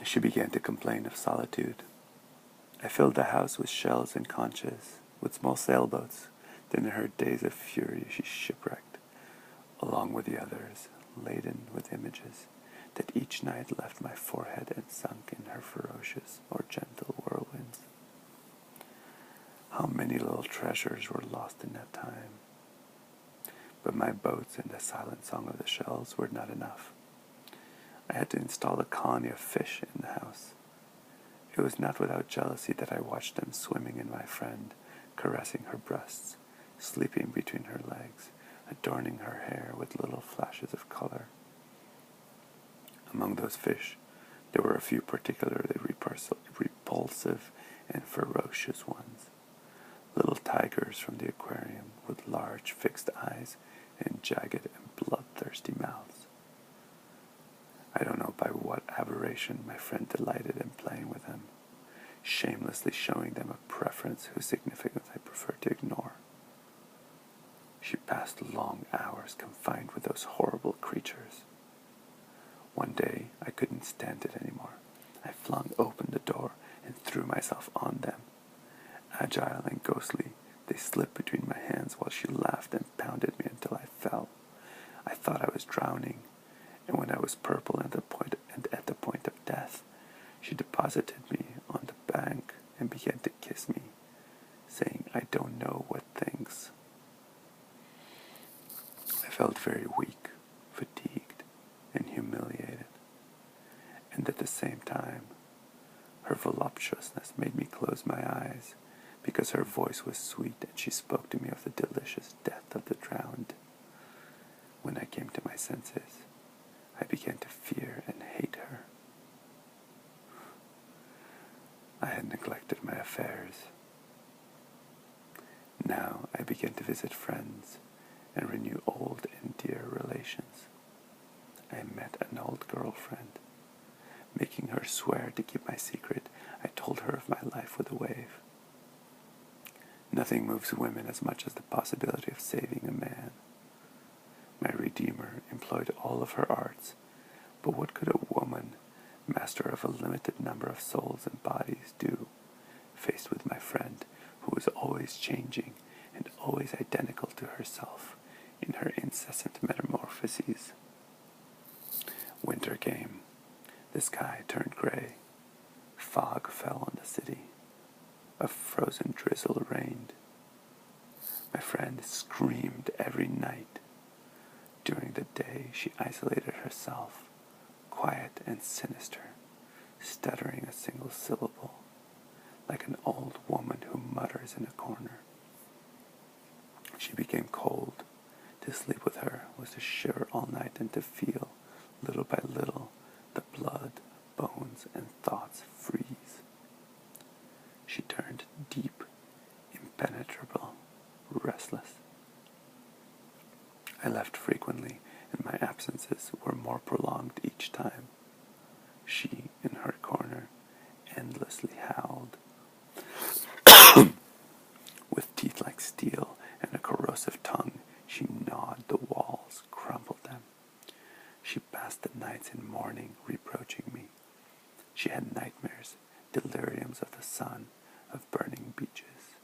She began to complain of solitude. I filled the house with shells and conchas, with small sailboats. Then in her days of fury she shipwrecked, along with the others, laden with images, that each night left my forehead and sunk in her ferocious or gentle whirlwinds. How many little treasures were lost in that time. But my boats and the silent song of the shells were not enough. I had to install a colony of fish in the house. It was not without jealousy that I watched them swimming in my friend, caressing her breasts, sleeping between her legs, adorning her hair with little flashes of color. Among those fish, there were a few particularly repulsive and ferocious ones. Little tigers from the aquarium with large fixed eyes and jagged and bloodthirsty mouths. I don't know by what aberration my friend delighted in playing with them, shamelessly showing them a preference whose significance I preferred to ignore. She passed long hours confined with those horrible creatures. One day I couldn't stand it anymore. I flung open the door and threw myself on them. Agile and ghostly, they slipped between my hands while she laughed and pounded me until I fell. I thought I was drowning, and when I was purple and at the point of death, she deposited me on the bank and began to kiss me, saying, "I don't know what things." I felt very weak, fatigued, and humiliated, and at the same time, her voluptuousness made me close my eyes, because her voice was sweet and she spoke to me of the delicious death of the drowned. When I came to my senses, I began to fear and hate her. I had neglected my affairs. Now I began to visit friends and renew old and dear relations. I met an old girlfriend. Making her swear to keep my secret, I told her of my life with a wave. Nothing moves women as much as the possibility of saving a man. My redeemer employed all of her arts, but what could a woman, master of a limited number of souls and bodies, do, faced with my friend, who was always changing and always identical to herself in her incessant metamorphoses? Winter came. The sky turned gray. Fog fell on the city. A frozen drizzle rained. My friend screamed every night. During the day she isolated herself, quiet and sinister, stuttering a single syllable, like an old woman who mutters in a corner. She became cold. To sleep with her was to shiver all night and to feel, little by little, the blood, bones, and thoughts freeze. She turned deep, impenetrable, restless. I left frequently, and my absences were more prolonged each time. She, in her corner, endlessly howled. With teeth like steel and a corrosive tongue, she gnawed the walls, crumpled them. She passed the nights in mourning, reproaching me. She had nightmares, deliriums of the sun, of burning beaches.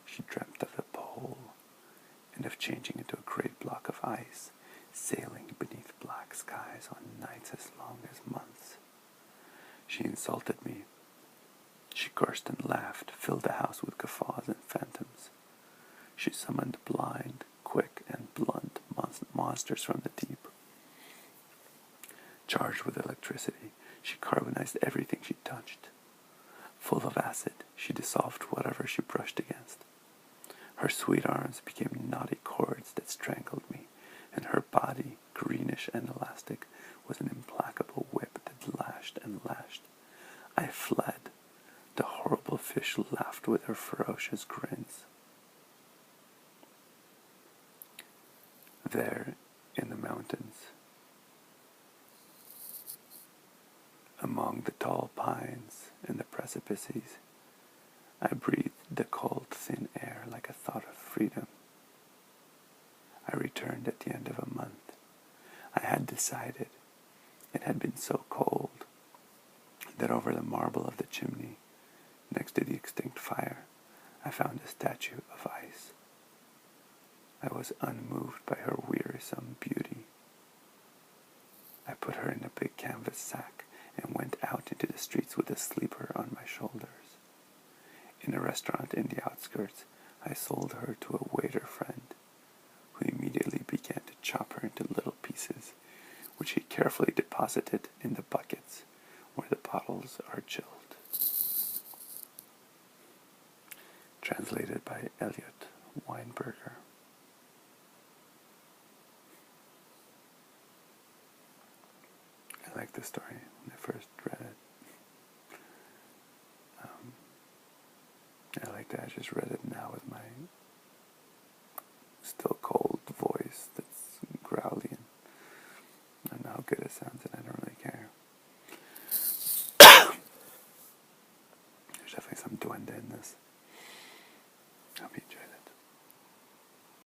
She dreamt of the pole, and of changing into a great block of ice, sailing beneath black skies on nights as long as months. She insulted me. She cursed and laughed, filled the house with guffaws and phantoms. She summoned blind, quick, and blunt monsters from the deep. Charged with electricity, she carbonized everything she touched. Full of acid, she dissolved whatever she brushed against. Her sweet arms became knotty cords that strangled me, and her body, greenish and elastic, was an implacable whip that lashed and lashed. I fled. The horrible fish laughed with her ferocious grins. There, in the mountains, among the tall pines and the precipices, I breathed the cold, thin air like a thought of freedom. I returned at the end of a month. I had decided. It had been so cold. Then over the marble of the chimney, next to the extinct fire, I found a statue of ice. I was unmoved by her wearisome beauty. I put her in a big canvas sack and went out into the streets with a sleeper on my shoulders. In a restaurant in the outskirts, I sold her to a waiter friend, who immediately began to chop her into little pieces, which he carefully deposited in the buckets where the bottles are chilled. Translated by Elliot Weinberger. I like this story when I first read it. I like that I just read it now with my still cold voice that's growly, and I don't know how good it sounds, and I don't really care. There's definitely some duende in this. I hope you enjoy that.